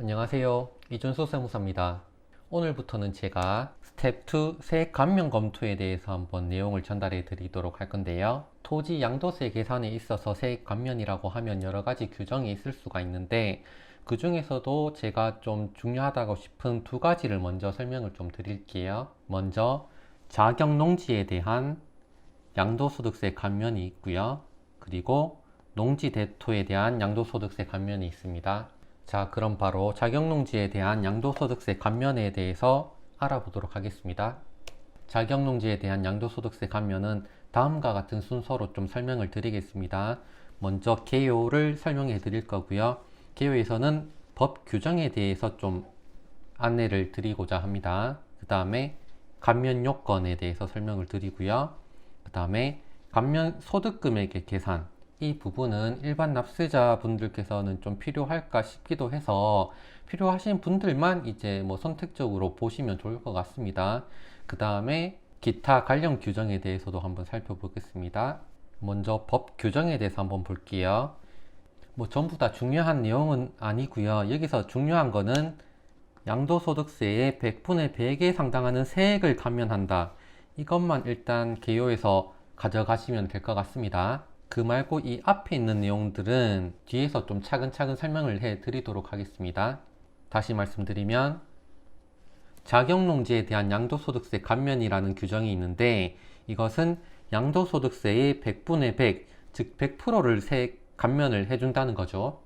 안녕하세요. 이준수 세무사입니다. 오늘부터는 제가 스텝 2 세액 감면 검토에 대해서 한번 내용을 전달해 드리도록 할 건데요. 토지 양도세 계산에 있어서 세액 감면이라고 하면 여러 가지 규정이 있을 수가 있는데 그 중에서도 제가 좀 중요하다고 싶은 두 가지를 먼저 설명을 좀 드릴게요. 먼저 자격농지에 대한 양도소득세 감면이 있고요. 그리고 농지대토에 대한 양도소득세 감면이 있습니다. 자, 그럼 바로 자격농지에 대한 양도소득세 감면에 대해서 알아보도록 하겠습니다. 자격농지에 대한 양도소득세 감면은 다음과 같은 순서로 좀 설명을 드리겠습니다. 먼저 개요를 설명해 드릴 거고요. 개요에서는 법 규정에 대해서 좀 안내를 드리고자 합니다. 그 다음에 감면 요건에 대해서 설명을 드리고요. 그 다음에 감면 소득금액의 계산, 이 부분은 일반 납세자분들께서는 좀 필요할까 싶기도 해서 필요하신 분들만 이제 선택적으로 보시면 좋을 것 같습니다. 그 다음에 기타 관련 규정에 대해서도 한번 살펴보겠습니다. 먼저 법 규정에 대해서 한번 볼게요. 전부 다 중요한 내용은 아니고요. 여기서 중요한 거는 양도소득세의 100분의 100에 상당하는 세액을 감면한다. 이것만 일단 개요에서 가져가시면 될 것 같습니다. 그 말고 이 앞에 있는 내용들은 뒤에서 좀 차근차근 설명을 해 드리도록 하겠습니다. 다시 말씀드리면 자격농지에 대한 양도소득세 감면이라는 규정이 있는데 이것은 양도소득세의 100분의 100, 즉 100%를 세액 감면을 해준다는 거죠.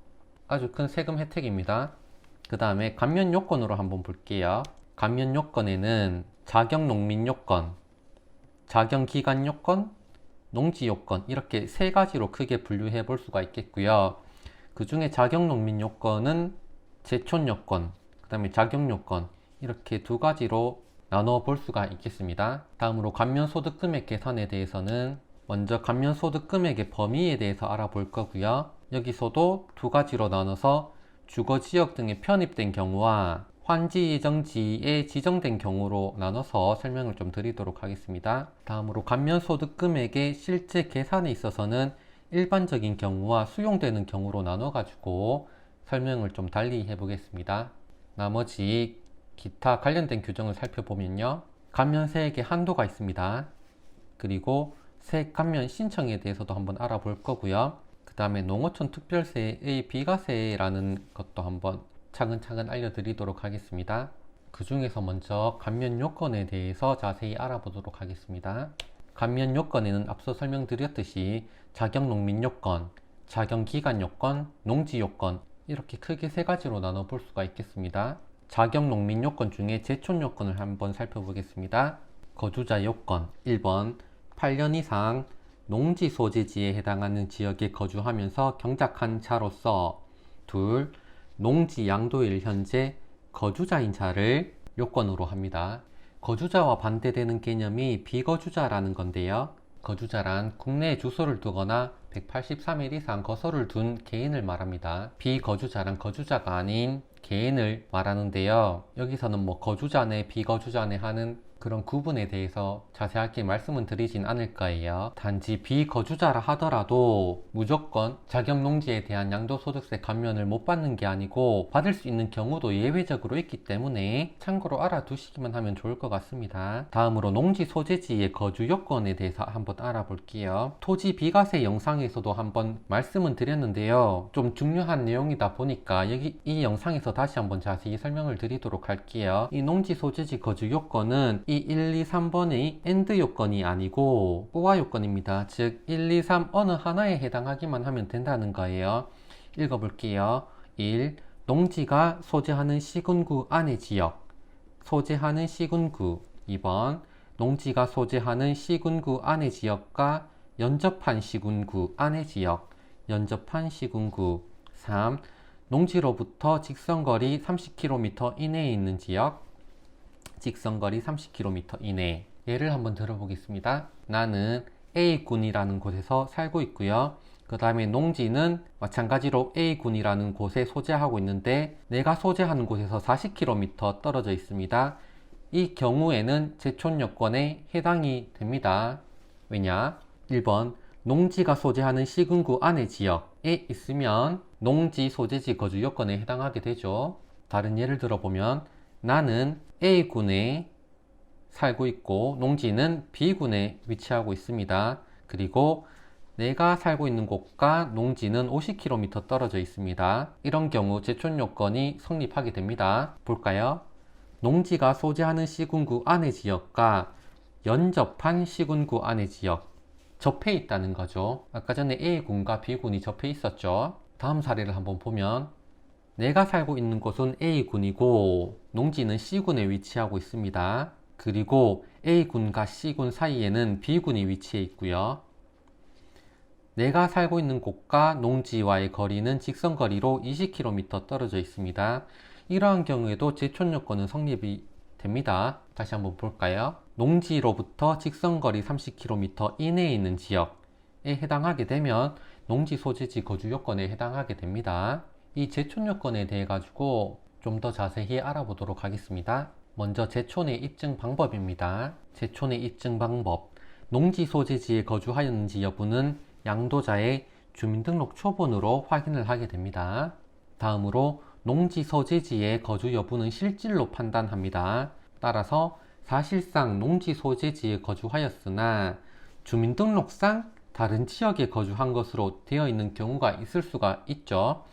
아주 큰 세금 혜택입니다. 그 다음에 감면 요건으로 한번 볼게요. 감면 요건에는 자격농민 요건, 자격기간 요건, 농지 요건, 이렇게 세 가지로 크게 분류해 볼 수가 있겠고요. 그 중에 자격농민 요건은 제촌 요건, 그 다음에 자격 요건, 이렇게 두 가지로 나눠 볼 수가 있겠습니다. 다음으로 감면소득금액 계산에 대해서는 먼저 감면소득금액의 범위에 대해서 알아볼 거고요. 여기서도 두 가지로 나눠서 주거지역 등에 편입된 경우와 환지예정지에 지정된 경우로 나눠서 설명을 좀 드리도록 하겠습니다. 다음으로 감면소득금액의 실제 계산에 있어서는 일반적인 경우와 수용되는 경우로 나눠 가지고 설명을 좀 달리 해 보겠습니다. 나머지 기타 관련된 규정을 살펴보면요, 감면세액의 한도가 있습니다. 그리고 세액 감면 신청에 대해서도 한번 알아볼 거고요. 그 다음에 농어촌 특별세의 비과세라는 것도 한번 차근차근 알려드리도록 하겠습니다. 그 중에서 먼저 감면 요건에 대해서 자세히 알아보도록 하겠습니다. 감면 요건에는 앞서 설명드렸듯이 자격농민 요건, 자격기간 요건, 농지 요건, 이렇게 크게 세 가지로 나눠 볼 수가 있겠습니다. 자격농민 요건 중에 제촌 요건을 한번 살펴보겠습니다. 거주자 요건 1번 8년 이상 농지 소재지에 해당하는 지역에 거주하면서 경작한 자로서, 둘, 농지 양도일 현재 거주자인 자를 요건으로 합니다. 거주자와 반대되는 개념이 비거주자라는 건데요. 거주자란 국내에 주소를 두거나 183일 이상 거소를 둔 개인을 말합니다. 비거주자란 거주자가 아닌 개인을 말하는데요. 여기서는 거주자네 비거주자네 하는 그런 구분에 대해서 자세하게 말씀은 드리진 않을 거예요. 단지 비거주자라 하더라도 무조건 자격농지에 대한 양도소득세 감면을 못 받는 게 아니고 받을 수 있는 경우도 예외적으로 있기 때문에 참고로 알아두시기만 하면 좋을 것 같습니다. 다음으로 농지 소재지의 거주 요건에 대해서 한번 알아볼게요. 토지 비과세 영상에서도 한번 말씀은 드렸는데요. 좀 중요한 내용이다 보니까 이 영상에서 다시 한번 자세히 설명을 드리도록 할게요. 이 농지 소재지 거주 요건은 이 1, 2, 3번의 AND 요건이 아니고 OR 요건입니다. 즉 1, 2, 3 어느 하나에 해당하기만 하면 된다는 거예요. 읽어볼게요. 1. 농지가 소재하는 시군구 안의 지역, 소재하는 시군구. 2번 농지가 소재하는 시군구 안의 지역과 연접한 시군구 안의 지역, 연접한 시군구. 3. 농지로부터 직선거리 30km 이내에 있는 지역, 직선거리 30km 이내. 예를 한번 들어보겠습니다. 나는 A군이라는 곳에서 살고 있고요. 그 다음에 농지는 마찬가지로 A군이라는 곳에 소재하고 있는데 내가 소재하는 곳에서 40km 떨어져 있습니다. 이 경우에는 제촌 요건에 해당이 됩니다. 왜냐? 1번 농지가 소재하는 시군구 안의 지역에 있으면 농지 소재지 거주 요건에 해당하게 되죠. 다른 예를 들어보면 나는 A군에 살고 있고 농지는 B군에 위치하고 있습니다. 그리고 내가 살고 있는 곳과 농지는 50km 떨어져 있습니다. 이런 경우 제촌 요건이 성립하게 됩니다. 볼까요? 농지가 소재하는 시군구 안의 지역과 연접한 시군구 안의 지역, 접해 있다는 거죠. 아까 전에 A군과 B군이 접해 있었죠. 다음 사례를 한번 보면 내가 살고 있는 곳은 A군이고 농지는 C군에 위치하고 있습니다. 그리고 A군과 C군 사이에는 B군이 위치해 있고요. 내가 살고 있는 곳과 농지와의 거리는 직선거리로 20km 떨어져 있습니다. 이러한 경우에도 제촌 요건은 성립이 됩니다. 다시 한번 볼까요? 농지로부터 직선거리 30km 이내에 있는 지역에 해당하게 되면 농지 소재지 거주 요건에 해당하게 됩니다. 이 제촌 요건에 대해 가지고 좀 더 자세히 알아보도록 하겠습니다. 먼저 제촌의 입증 방법입니다. 제촌의 입증 방법. 농지 소재지에 거주하였는지 여부는 양도자의 주민등록 초본으로 확인을 하게 됩니다. 다음으로 농지 소재지의 거주 여부는 실질로 판단합니다. 따라서 사실상 농지 소재지에 거주하였으나 주민등록상 다른 지역에 거주한 것으로 되어 있는 경우가 있을 수가 있죠.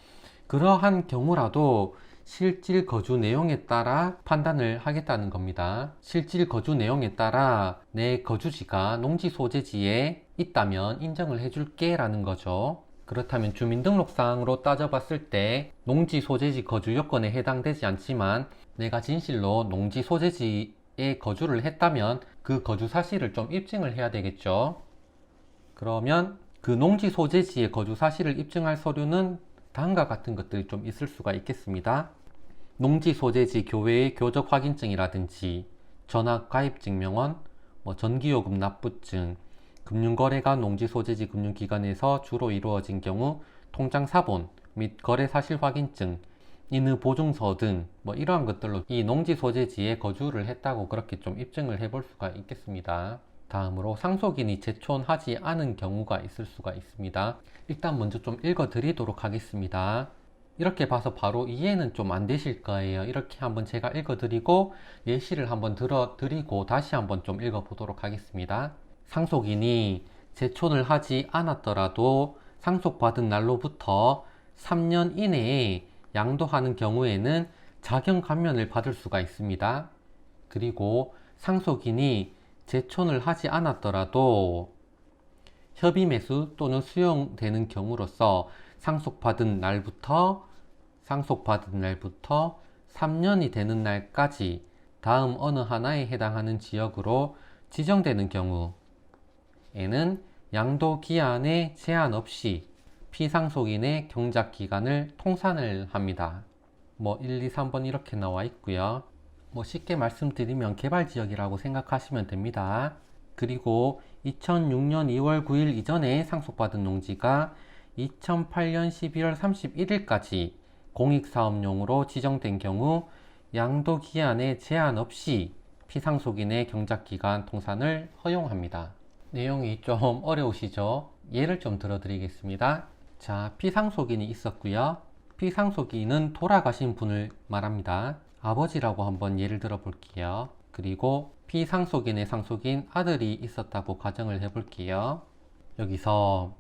그러한 경우라도 실질 거주 내용에 따라 판단을 하겠다는 겁니다. 실질 거주 내용에 따라 내 거주지가 농지 소재지에 있다면 인정을 해줄게 라는 거죠. 그렇다면 주민등록상으로 따져봤을 때 농지 소재지 거주 요건에 해당되지 않지만 내가 진실로 농지 소재지에 거주를 했다면 그 거주 사실을 좀 입증을 해야 되겠죠. 그러면 그 농지 소재지의 거주 사실을 입증할 서류는 다음과 같은 것들이 좀 있을 수가 있겠습니다. 농지 소재지 교외의 교적 확인증이라든지 전화가입증명원, 전기요금 납부증, 금융거래가 농지 소재지 금융기관에서 주로 이루어진 경우 통장 사본 및 거래사실 확인증, 인의 보증서 등 이러한 것들로 이 농지 소재지에 거주를 했다고 그렇게 좀 입증을 해볼 수가 있겠습니다. 다음으로 상속인이 제촌하지 않은 경우가 있을 수가 있습니다. 일단 먼저 좀 읽어 드리도록 하겠습니다. 이렇게 봐서 바로 이해는 좀 안 되실 거예요. 이렇게 한번 제가 읽어 드리고 예시를 한번 들어 드리고 다시 한번 좀 읽어 보도록 하겠습니다. 상속인이 제촌을 하지 않았더라도 상속받은 날로부터 3년 이내에 양도하는 경우에는 자경 감면을 받을 수가 있습니다. 그리고 상속인이 제촌을 하지 않았더라도 협의 매수 또는 수용되는 경우로서 상속받은 날부터 3년이 되는 날까지 다음 어느 하나에 해당하는 지역으로 지정되는 경우에는 양도 기한에 제한 없이 피상속인의 경작 기간을 통산을 합니다. 1, 2, 3번 이렇게 나와 있고요. 쉽게 말씀드리면 개발지역이라고 생각하시면 됩니다. 그리고 2006년 2월 9일 이전에 상속받은 농지가 2008년 12월 31일까지 공익사업용으로 지정된 경우 양도기한에 제한 없이 피상속인의 경작기간 통산을 허용합니다. 내용이 좀 어려우시죠? 예를 좀 들어드리겠습니다. 자, 피상속인이 있었고요. 피상속인은 돌아가신 분을 말합니다. 아버지라고 한번 예를 들어 볼게요. 그리고 피상속인의 상속인 아들이 있었다고 가정을 해 볼게요. 여기서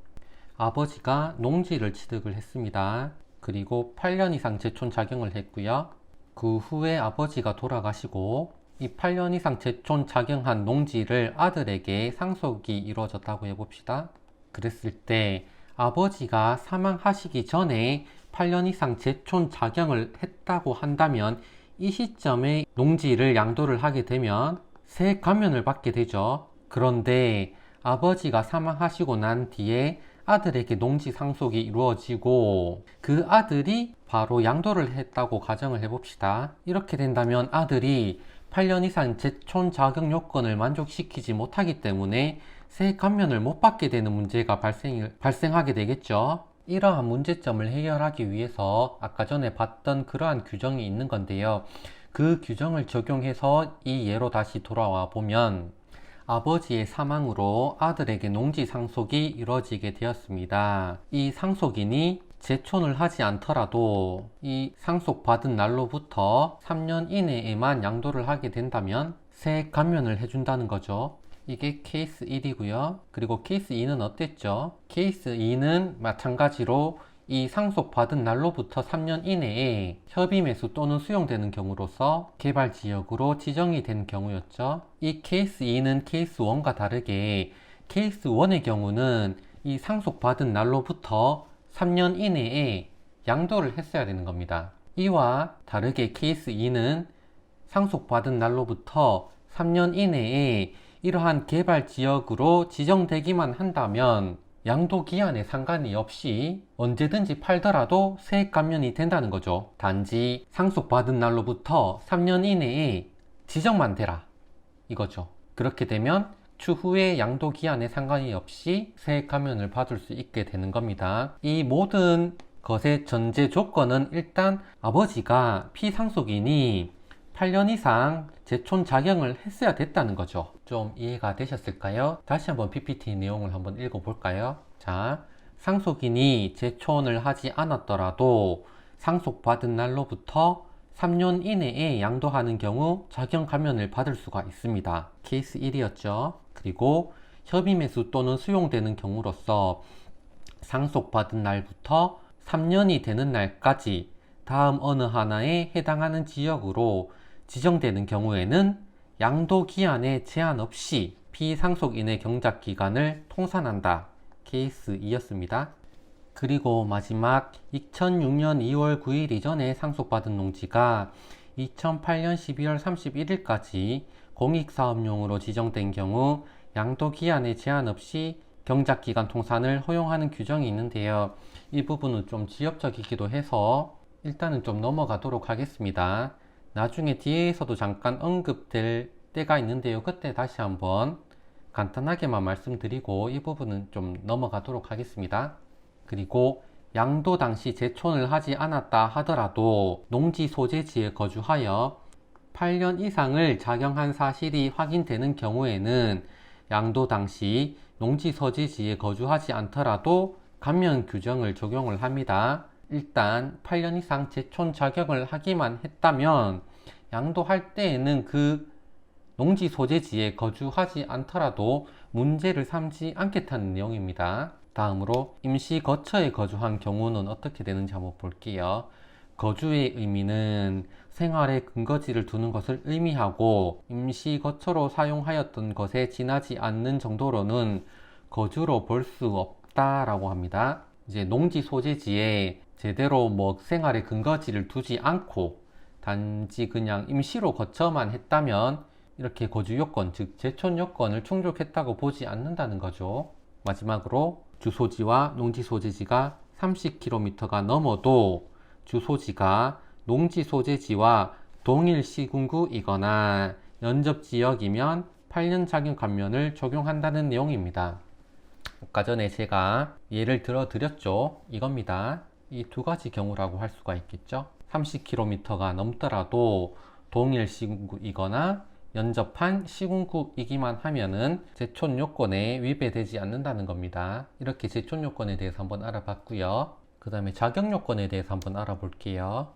아버지가 농지를 취득을 했습니다. 그리고 8년 이상 제촌 작용을 했고요. 그 후에 아버지가 돌아가시고 이 8년 이상 제촌 작용한 농지를 아들에게 상속이 이루어졌다고 해봅시다. 그랬을 때 아버지가 사망하시기 전에 8년 이상 제촌 작용을 했다고 한다면 이 시점에 농지를 양도를 하게 되면 세액 감면을 받게 되죠. 그런데 아버지가 사망하시고 난 뒤에 아들에게 농지 상속이 이루어지고 그 아들이 바로 양도를 했다고 가정을 해봅시다. 이렇게 된다면 아들이 8년 이상 제촌 자격 요건을 만족시키지 못하기 때문에 세액 감면을 못 받게 되는 문제가 발생하게 되겠죠. 이러한 문제점을 해결하기 위해서 아까 전에 봤던 그러한 규정이 있는 건데요. 그 규정을 적용해서 이 예로 다시 돌아와 보면 아버지의 사망으로 아들에게 농지 상속이 이루어지게 되었습니다. 이 상속인이 제촌을 하지 않더라도 이 상속받은 날로부터 3년 이내에만 양도를 하게 된다면 세액 감면을 해준다는 거죠. 이게 케이스 1이고요. 그리고 케이스 2는 어땠죠? 케이스 2는 마찬가지로 이 상속받은 날로부터 3년 이내에 협의 매수 또는 수용되는 경우로서 개발지역으로 지정이 된 경우였죠. 이 케이스 2는 케이스 1과 다르게 케이스 1의 경우는 이 상속받은 날로부터 3년 이내에 양도를 했어야 되는 겁니다. 이와 다르게 케이스 2는 상속받은 날로부터 3년 이내에 이러한 개발지역으로 지정되기만 한다면 양도 기한에 상관이 없이 언제든지 팔더라도 세액 감면이 된다는 거죠. 단지 상속받은 날로부터 3년 이내에 지정만 되라 이거죠. 그렇게 되면 추후에 양도 기한에 상관이 없이 세액 감면을 받을 수 있게 되는 겁니다. 이 모든 것의 전제 조건은 일단 아버지가 피상속인이 8년 이상 제촌 작용을 했어야 됐다는 거죠. 좀 이해가 되셨을까요? 다시 한번 PPT 내용을 한번 읽어볼까요? 자, 상속인이 제촌을 하지 않았더라도 상속받은 날로부터 3년 이내에 양도하는 경우 작용 감면을 받을 수가 있습니다. 케이스 1이었죠. 그리고 협의 매수 또는 수용되는 경우로서 상속받은 날부터 3년이 되는 날까지 다음 어느 하나에 해당하는 지역으로 지정되는 경우에는 양도 기한에 제한 없이 피상속인의 경작 기간을 통산한다. 케이스 2였습니다. 그리고 마지막 2006년 2월 9일 이전에 상속받은 농지가 2008년 12월 31일까지 공익사업용으로 지정된 경우 양도 기한에 제한 없이 경작기간 통산을 허용하는 규정이 있는데요. 이 부분은 좀 지엽적이기도 해서 일단은 좀 넘어가도록 하겠습니다. 나중에 뒤에서도 잠깐 언급될 때가 있는데요. 그때 다시 한번 간단하게만 말씀드리고 이 부분은 좀 넘어가도록 하겠습니다. 그리고 양도 당시 제촌을 하지 않았다 하더라도 농지 소재지에 거주하여 8년 이상을 작용한 사실이 확인되는 경우에는 양도 당시 농지 소재지에 거주하지 않더라도 감면 규정을 적용을 합니다. 일단 8년 이상 제촌 작용을 하기만 했다면 양도할 때에는 그 농지 소재지에 거주하지 않더라도 문제를 삼지 않겠다는 내용입니다. 다음으로 임시 거처에 거주한 경우는 어떻게 되는지 한번 볼게요. 거주의 의미는 생활의 근거지를 두는 것을 의미하고 임시 거처로 사용하였던 것에 지나지 않는 정도로는 거주로 볼 수 없다라고 합니다. 이제 농지 소재지에 제대로 생활의 근거지를 두지 않고 단지 그냥 임시로 거처만 했다면 이렇게 거주 요건, 즉 제촌 요건을 충족했다고 보지 않는다는 거죠. 마지막으로 주소지와 농지 소재지가 30km가 넘어도 주소지가 농지 소재지와 동일 시군구이거나 연접지역이면 8년 작용 감면을 적용한다는 내용입니다. 아까 전에 제가 예를 들어 드렸죠. 이겁니다. 이 두 가지 경우라고 할 수가 있겠죠. 30km가 넘더라도 동일 시군구이거나 연접한 시군구이기만 하면은 제촌 요건에 위배되지 않는다는 겁니다. 이렇게 제촌 요건에 대해서 한번 알아봤고요. 그 다음에 자격 요건에 대해서 한번 알아볼게요.